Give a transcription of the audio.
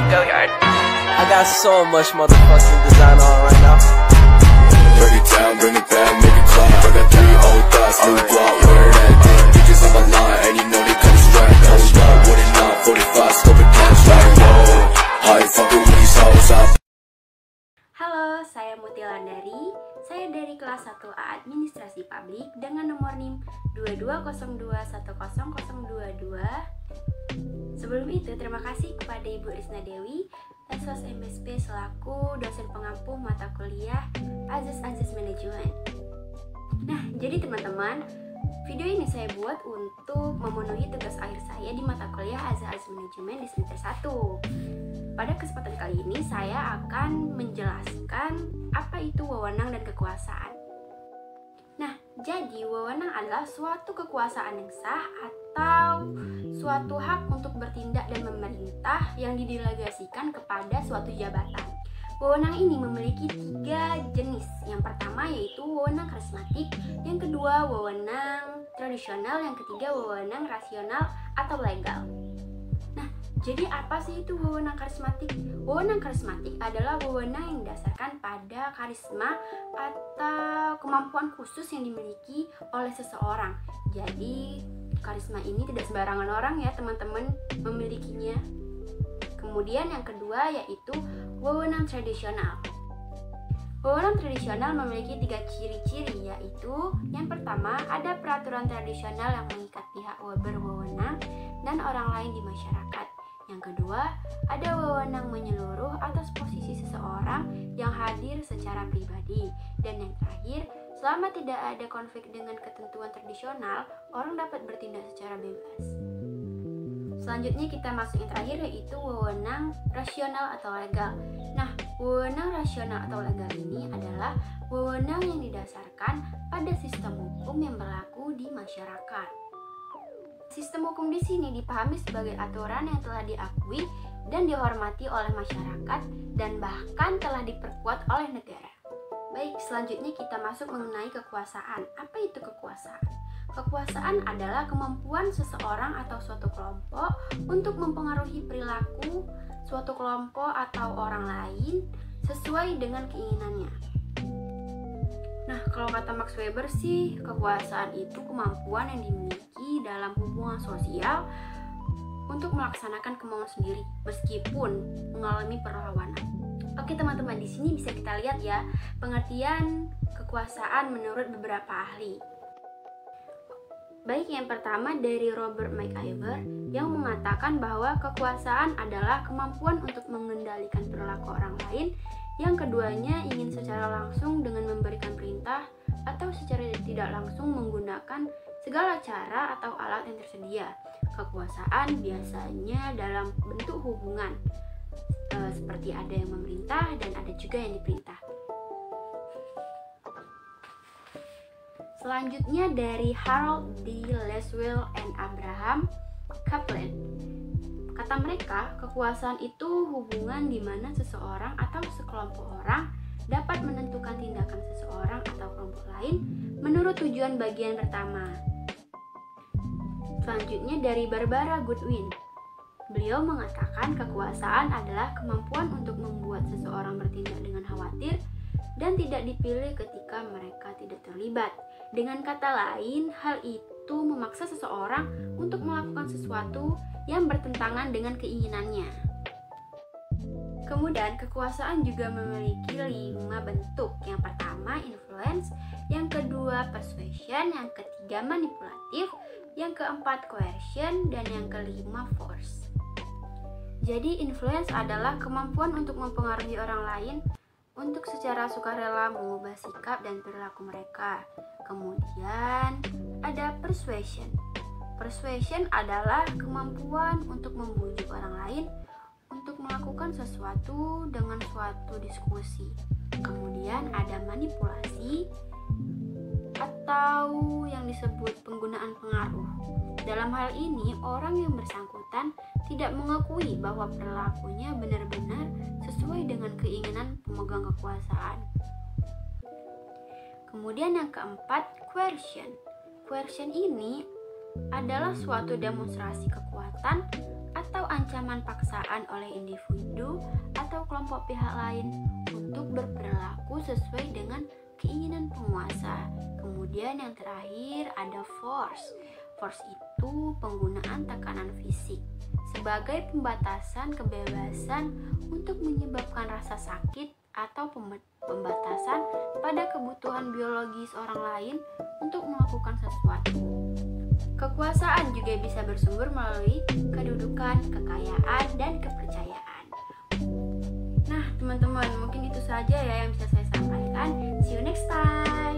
Go yard. I got so much motherfucking design on right now. Bring it down, bring it back, make it clap. I got 3 old thoughts, new block, where that damn bitches on my line, and you know they come straight. Hold up, what it not, 45, stop it, cash like whoa. How you fucking with these hoes up? Halo, saya Mutilandari. Saya dari kelas 1A Administrasi Publik dengan nomor NIM 2202100022. Sebelum itu, terima kasih kepada Ibu Risna Dewi, Lesos MSP selaku dosen pengampu mata kuliah Azas Manajemen. Nah, jadi teman-teman, video ini saya buat untuk memenuhi tugas akhir saya di mata kuliah Azas Manajemen di semester 1. Pada kesempatan kali ini saya akan menjelaskan apa itu wewenang dan kekuasaan. Nah, jadi wewenang adalah suatu kekuasaan yang sah atau suatu hak untuk bertindak dan memerintah yang didelegasikan kepada suatu jabatan. Wewenang ini memiliki 3 jenis. Yang pertama yaitu wewenang karismatik, yang kedua wewenang tradisional, yang ketiga wewenang rasional atau legal. Jadi apa sih itu wewenang karismatik? Wewenang karismatik adalah wewenang yang didasarkan pada karisma atau kemampuan khusus yang dimiliki oleh seseorang. Jadi karisma ini tidak sembarangan orang ya teman-teman memilikinya. Kemudian yang kedua yaitu wewenang tradisional. Wewenang tradisional memiliki 3 ciri-ciri, yaitu yang pertama ada peraturan tradisional yang mengikat pihak berwenang dan orang lain di masyarakat. Yang kedua, ada wewenang menyeluruh atas posisi seseorang yang hadir secara pribadi. Dan yang terakhir, selama tidak ada konflik dengan ketentuan tradisional, orang dapat bertindak secara bebas. Selanjutnya kita masuk yang terakhir yaitu wewenang rasional atau legal. Nah, wewenang rasional atau legal ini adalah wewenang yang didasarkan pada sistem hukum yang berlaku di masyarakat. Sistem hukum di sini dipahami sebagai aturan yang telah diakui dan dihormati oleh masyarakat dan bahkan telah diperkuat oleh negara. Baik, selanjutnya kita masuk mengenai kekuasaan. Apa itu kekuasaan? Kekuasaan adalah kemampuan seseorang atau suatu kelompok untuk mempengaruhi perilaku suatu kelompok atau orang lain sesuai dengan keinginannya. Nah, kalau kata Max Weber sih, kekuasaan itu kemampuan yang dimiliki dalam hubungan sosial untuk melaksanakan kemauan sendiri meskipun mengalami perlawanan. Oke teman-teman, di sini bisa kita lihat ya pengertian kekuasaan menurut beberapa ahli. Baik, yang pertama dari Robert McIver yang mengatakan bahwa kekuasaan adalah kemampuan untuk mengendalikan perilaku orang lain. Yang keduanya ingin secara langsung dengan memberikan perintah atau secara tidak langsung menggunakan segala cara atau alat yang tersedia. Kekuasaan biasanya dalam bentuk hubungan, seperti ada yang memerintah dan ada juga yang diperintah. Selanjutnya dari Harold D. Laswell and Abraham Kaplan. Kata mereka, kekuasaan itu hubungan di mana seseorang atau sekelompok orang dapat menentukan tindakan seseorang atau kelompok lain menurut tujuan bagian pertama. Selanjutnya dari Barbara Goodwin. Beliau mengatakan kekuasaan adalah kemampuan untuk membuat seseorang bertindak dengan khawatir dan tidak dipilih ketika mereka tidak terlibat. Dengan kata lain, hal itu memaksa seseorang untuk melakukan sesuatu yang bertentangan dengan keinginannya. Kemudian, kekuasaan juga memiliki 5 bentuk. Yang pertama, influence. Yang kedua, persuasion. Yang ketiga, manipulatif. Yang keempat, coercion. Dan yang kelima, force. Jadi, influence adalah kemampuan untuk mempengaruhi orang lain untuk secara sukarela mengubah sikap dan perilaku mereka. Kemudian, ada persuasion. Persuasion adalah kemampuan untuk membujuk orang lain untuk melakukan sesuatu dengan suatu diskusi. Kemudian ada manipulasi atau yang disebut penggunaan pengaruh. Dalam hal ini, orang yang bersangkutan tidak mengakui bahwa perilakunya benar-benar sesuai dengan keinginan pemegang kekuasaan. Kemudian yang keempat, coercion. Coercion ini adalah suatu demonstrasi kekuatan atau ancaman ancaman paksaan oleh individu atau kelompok pihak lain untuk berperilaku sesuai dengan keinginan penguasa. Kemudian yang terakhir ada force. Force itu penggunaan tekanan fisik sebagai pembatasan kebebasan untuk menyebabkan rasa sakit atau pembatasan pada kebutuhan biologis orang lain untuk melakukan sesuatu. Kekuasaan juga bisa bersumber melalui kedudukan, kekayaan, dan kepercayaan. Nah, teman-teman, mungkin itu saja ya yang bisa saya sampaikan. See you next time.